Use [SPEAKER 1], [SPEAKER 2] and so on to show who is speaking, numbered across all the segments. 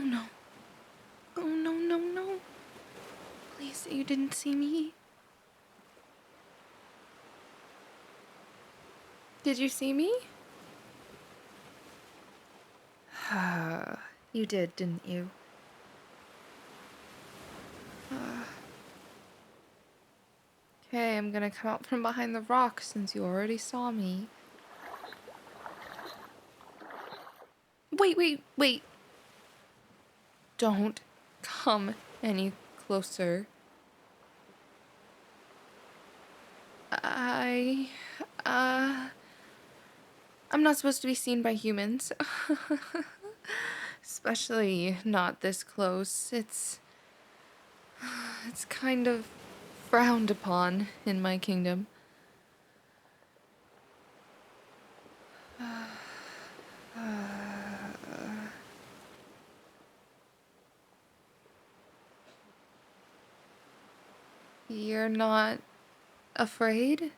[SPEAKER 1] no. Oh, no, no, no. Please say you didn't see me. Did you see me? You did, didn't you? Okay, I'm gonna come out from behind the rock since you already saw me. Wait. Don't come any closer. I'm not supposed to be seen by humans. Especially not this close. It's kind of frowned upon in my kingdom. You're not afraid?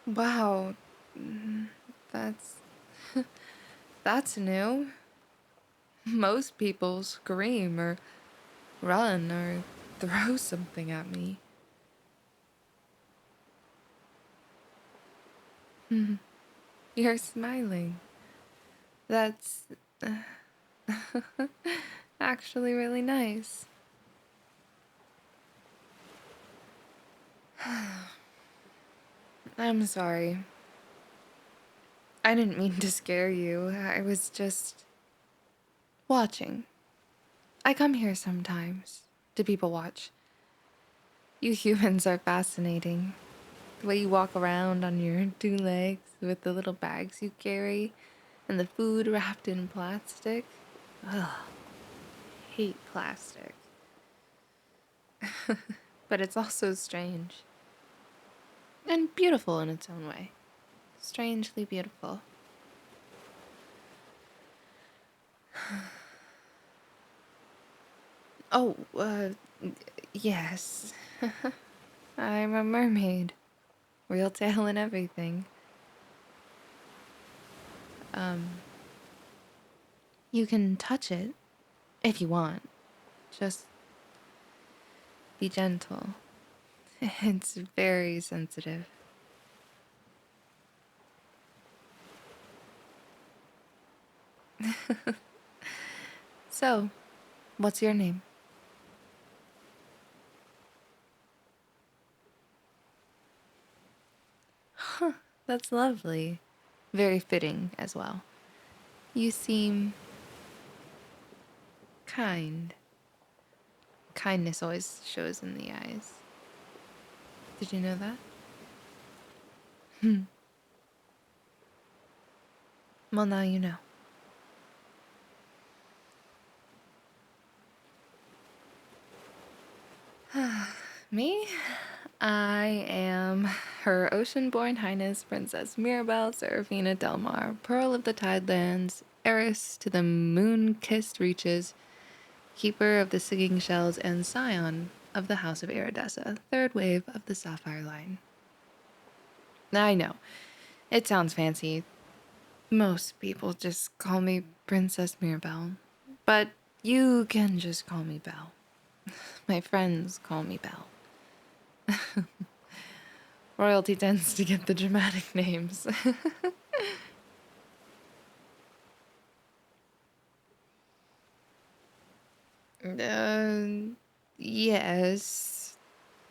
[SPEAKER 1] Wow. That's new. Most people scream or run or throw something at me. You're smiling. That's actually really nice. I'm sorry. I didn't mean to scare you. I was just watching. I come here sometimes to people watch. You humans are fascinating. The way you walk around on your 2 legs with the little bags you carry and the food wrapped in plastic. Ugh. Hate plastic. But it's also strange. And beautiful in its own way. Strangely beautiful. Oh, yes. I'm a mermaid. Real tail and everything. You can touch it if you want. Just be gentle. It's very sensitive. So, what's your name? Huh, that's lovely. Very fitting as well. You seem kind. Kindness always shows in the eyes. Did you know that? Well, now you know. Me? I am Her Ocean-born Highness Princess Mirabelle Serafina Delmar, Pearl of the Tidelands, heiress to the moon-kissed reaches, keeper of the singing shells, and scion of the House of Iridessa, third wave of the Sapphire line. I know, it sounds fancy. Most people just call me Princess Mirabelle, but you can just call me Belle. My friends call me Belle. Royalty tends to get the dramatic names. Yes.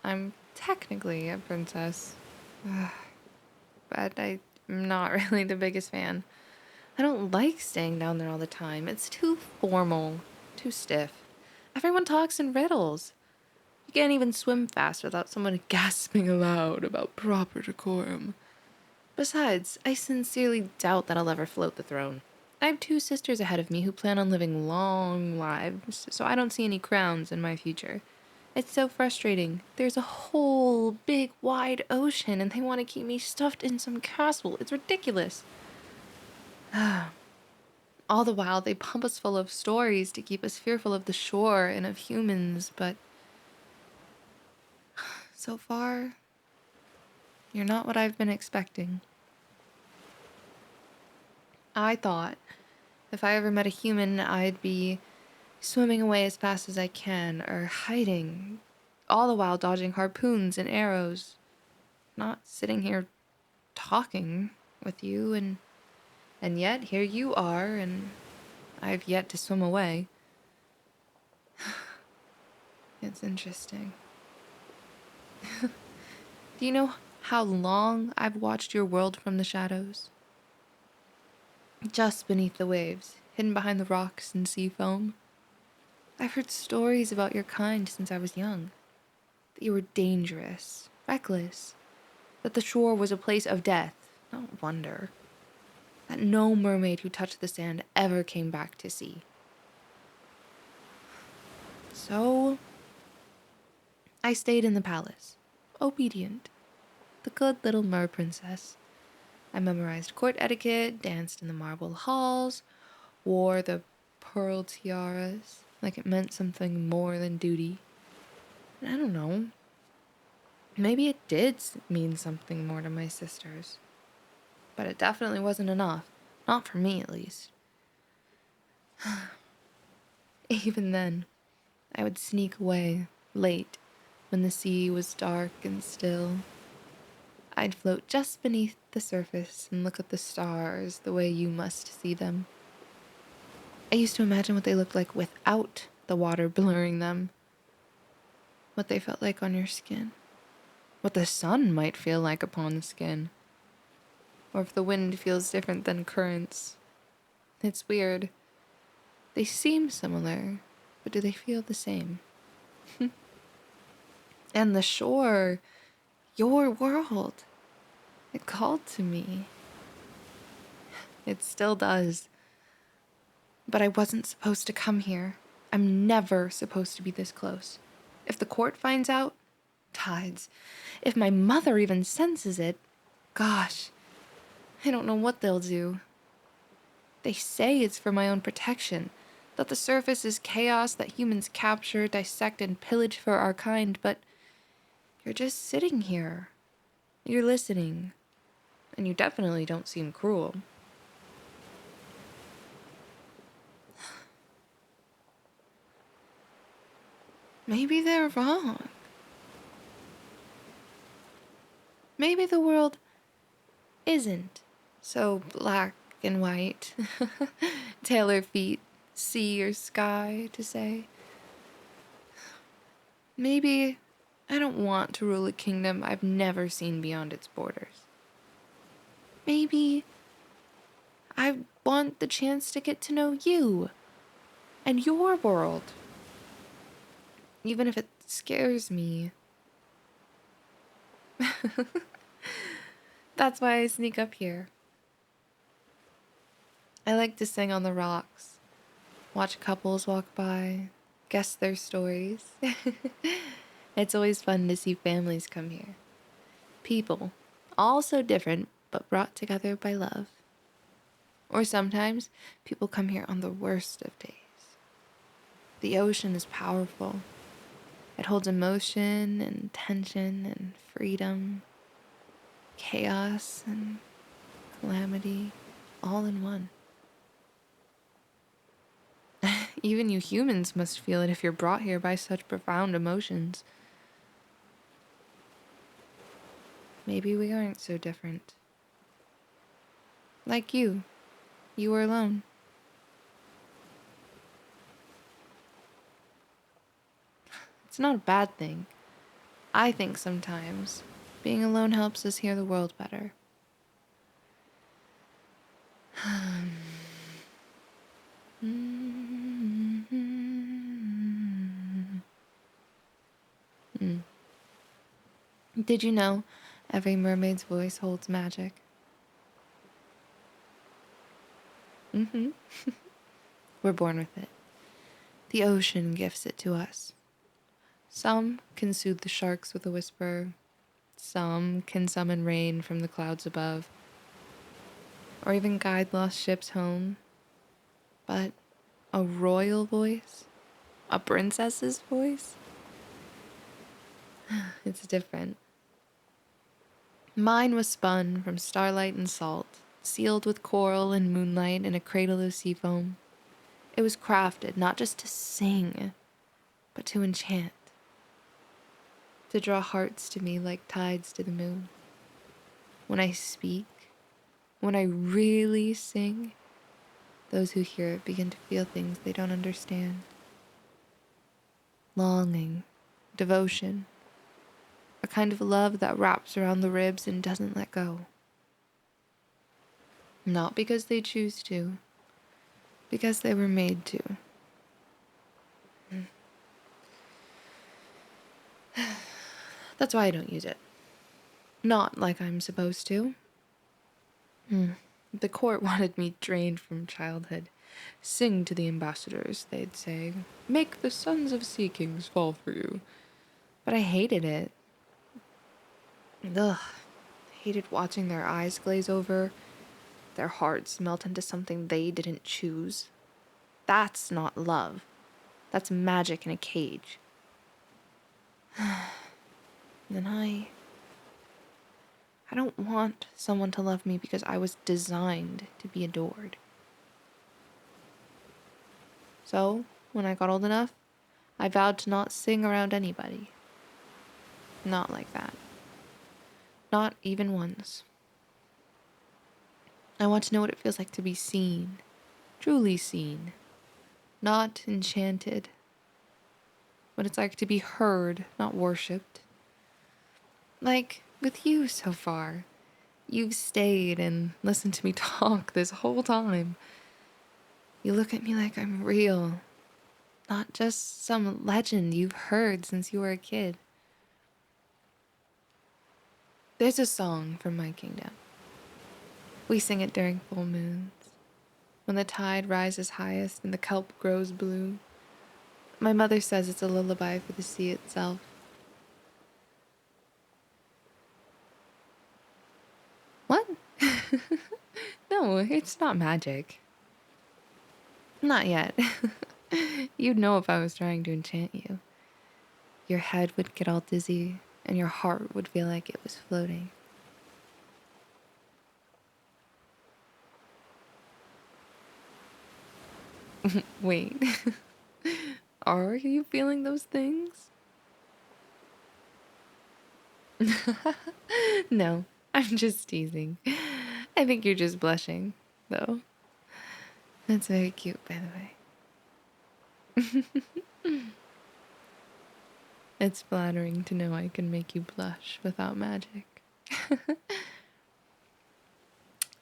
[SPEAKER 1] I'm technically a princess. But I'm not really the biggest fan. I don't like staying down there all the time. It's too formal, too stiff. Everyone talks in riddles. You can't even swim fast without someone gasping aloud about proper decorum. Besides, I sincerely doubt that I'll ever float the throne. I have 2 sisters ahead of me who plan on living long lives, so I don't see any crowns in my future. It's so frustrating. There's a whole big wide ocean and they want to keep me stuffed in some castle. It's ridiculous. All the while, they pump us full of stories to keep us fearful of the shore and of humans, but so far, you're not what I've been expecting. I thought if I ever met a human, I'd be swimming away as fast as I can, or hiding, all the while dodging harpoons and arrows, not sitting here talking with you, and yet here you are, and I've yet to swim away. It's interesting. Do you know how long I've watched your world from the shadows? Just beneath the waves, hidden behind the rocks and sea foam. I've heard stories about your kind since I was young. That you were dangerous, reckless. That the shore was a place of death, not wonder. That no mermaid who touched the sand ever came back to sea. So, I stayed in the palace, obedient. The good little mer princess. I memorized court etiquette, danced in the marble halls, wore the pearl tiaras like it meant something more than duty. And I don't know. Maybe it did mean something more to my sisters. But it definitely wasn't enough. Not for me, at least. Even then, I would sneak away, late, when the sea was dark and still. I'd float just beneath the surface and look at the stars the way you must see them. I used to imagine what they looked like without the water blurring them. What they felt like on your skin. What the sun might feel like upon the skin. Or if the wind feels different than currents. It's weird. They seem similar, but do they feel the same? And the shore, your world, it called to me. It still does. But I wasn't supposed to come here. I'm never supposed to be this close. If the court finds out, tides. If my mother even senses it, gosh, I don't know what they'll do. They say it's for my own protection, that the surface is chaos that humans capture, dissect, and pillage for our kind, but you're just sitting here. You're listening. And you definitely don't seem cruel. Maybe they're wrong. Maybe the world isn't so black and white. Tail or feet, sea or sky, to say. Maybe I don't want to rule a kingdom I've never seen beyond its borders. Maybe I want the chance to get to know you and your world. Even if it scares me. That's why I sneak up here. I like to sing on the rocks, watch couples walk by, guess their stories. It's always fun to see families come here. People, all so different, but brought together by love. Or sometimes, people come here on the worst of days. The ocean is powerful. It holds emotion and tension and freedom, chaos and calamity, all in one. Even you humans must feel it if you're brought here by such profound emotions. Maybe we aren't so different. Like you were alone. It's not a bad thing. I think sometimes being alone helps us hear the world better. Did you know every mermaid's voice holds magic? We're born with it. The ocean gifts it to us. Some can soothe the sharks with a whisper. Some can summon rain from the clouds above. Or even guide lost ships home. But a royal voice? A princess's voice? It's different. Mine was spun from starlight and salt, sealed with coral and moonlight in a cradle of sea foam. It was crafted not just to sing, but to enchant, to draw hearts to me like tides to the moon. When I speak, when I really sing, those who hear it begin to feel things they don't understand. Longing, devotion, a kind of love that wraps around the ribs and doesn't let go. Not because they choose to, because they were made to. That's why I don't use it. Not like I'm supposed to. The court wanted me drained from childhood. Sing to the ambassadors, they'd say. Make the sons of sea kings fall for you. But I hated it. Ugh. I hated watching their eyes glaze over, their hearts melt into something they didn't choose. That's not love. That's magic in a cage. And I don't want someone to love me because I was designed to be adored. So, when I got old enough, I vowed to not sing around anybody. Not like that. Not even once. I want to know what it feels like to be seen. Truly seen. Not enchanted. What it's like to be heard, not worshipped. Like with you so far. You've stayed and listened to me talk this whole time. You look at me like I'm real. Not just some legend you've heard since you were a kid. There's a song from my kingdom. We sing it during full moons, when the tide rises highest and the kelp grows blue. My mother says it's a lullaby for the sea itself. What? No, it's not magic. Not yet. You'd know if I was trying to enchant you. Your head would get all dizzy, and your heart would feel like it was floating. Wait. Are you feeling those things? No, I'm just teasing. I think you're just blushing, though. That's very cute, by the way. It's flattering to know I can make you blush without magic.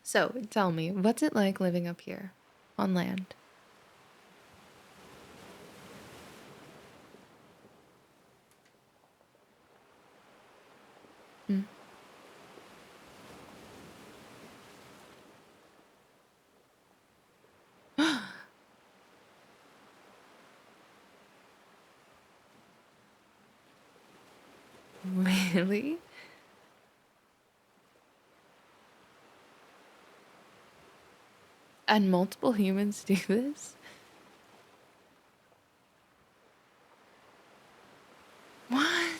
[SPEAKER 1] So, tell me, what's it like living up here, on land? Really? And multiple humans do this? What?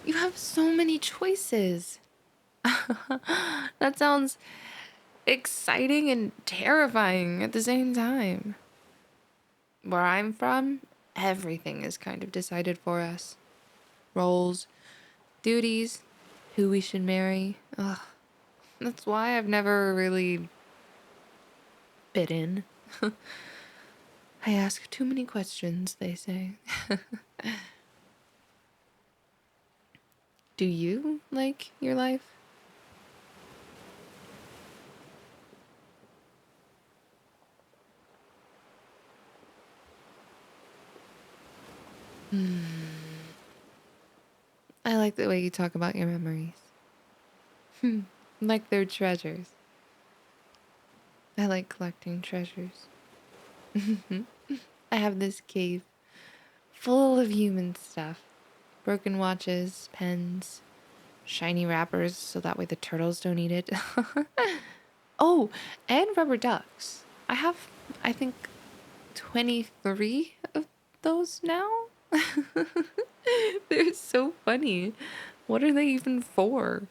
[SPEAKER 1] You have so many choices. That sounds exciting and terrifying at the same time. Where I'm from, everything is kind of decided for us. Roles, duties, who we should marry. Ugh. That's why I've never really fit in. I ask too many questions, they say. Do you like your life? I like the way you talk about your memories. Like they're treasures. I like collecting treasures. I have this cave full of human stuff. Broken watches, pens, shiny wrappers so that way the turtles don't eat it. Oh, and rubber ducks. I have, I think, 23 of those now. They're so funny. What are they even for?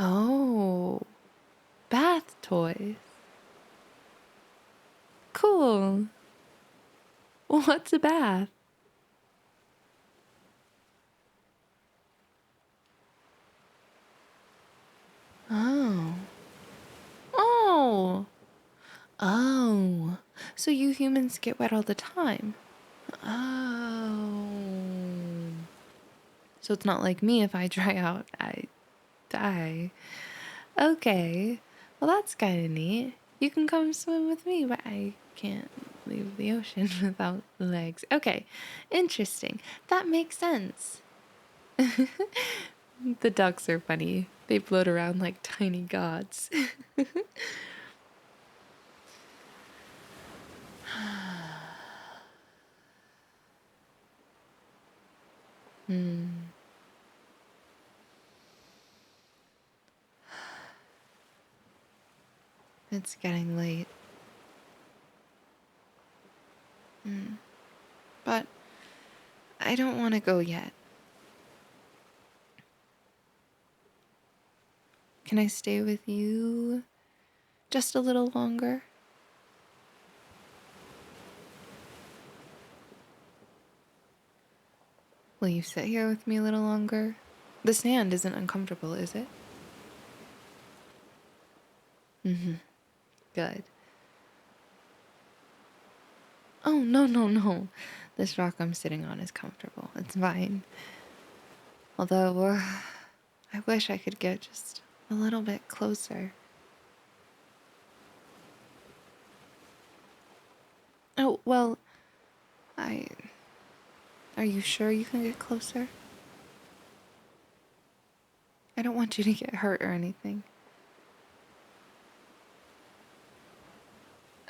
[SPEAKER 1] Oh, bath toys. Cool. What's a bath? Oh. Oh. Oh. So you humans get wet all the time. Oh. So it's not like me. If I dry out, I die. Okay. Well, that's kind of neat. You can come swim with me, but I can't leave the ocean without legs. Okay. Interesting. That makes sense. The ducks are funny. They float around like tiny gods. It's getting late. But I don't want to go yet. Can I stay with you just a little longer? Will you sit here with me a little longer? The sand isn't uncomfortable, is it? Good. Oh, no, no, no. This rock I'm sitting on is comfortable. It's fine. Although, I wish I could get just a little bit closer. Oh, well, Are you sure you can get closer? I don't want you to get hurt or anything.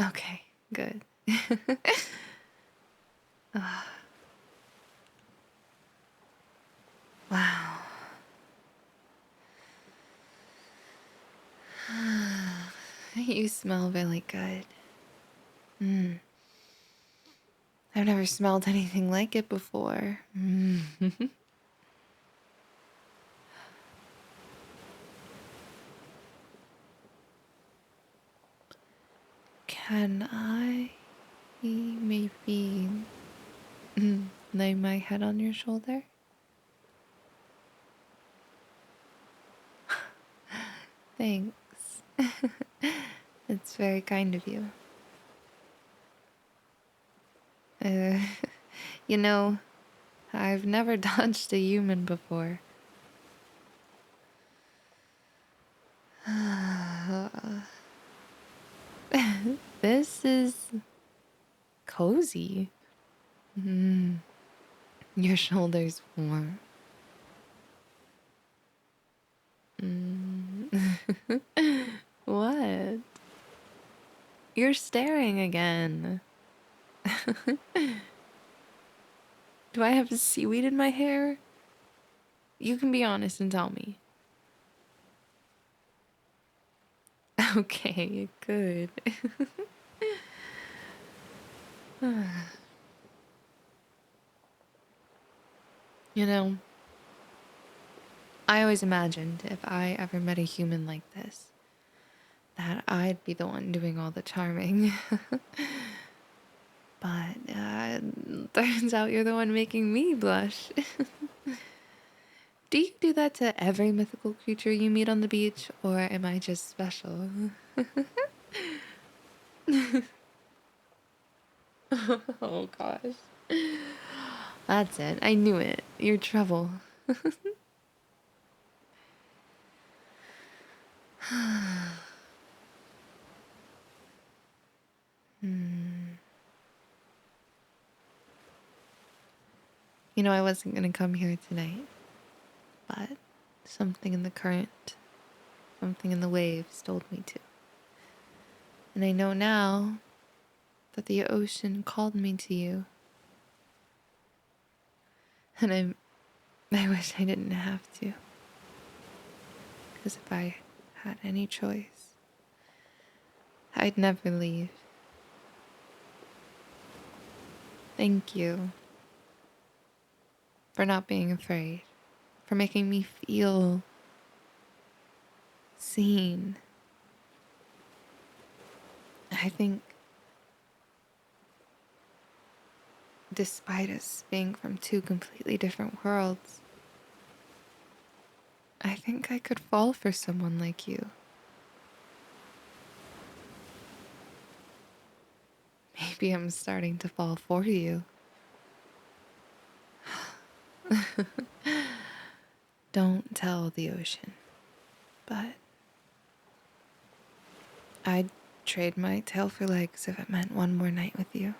[SPEAKER 1] Okay, good. Wow. You smell really good. I've never smelled anything like it before. Can I maybe lay my head on your shoulder? Thanks. It's very kind of you. You know, I've never touched a human before. This is cozy. Your shoulder's warm. What? You're staring again. Do I have seaweed in my hair? You can be honest and tell me. Okay, good. You know, I always imagined if I ever met a human like this, that I'd be the one doing all the charming. But turns out you're the one making me blush. Do you do that to every mythical creature you meet on the beach, or am I just special? Oh gosh. That's it. I knew it. You're trouble. You know, I wasn't going to come here tonight, but something in the current, something in the waves told me to. And I know now that the ocean called me to you. And I wish I didn't have to. Because if I had any choice, I'd never leave. Thank you for not being afraid, for making me feel seen. I think despite us being from two completely different worlds, I think I could fall for someone like you. Maybe I'm starting to fall for you. Don't tell the ocean, but I'd trade my tail for legs if it meant one more night with you.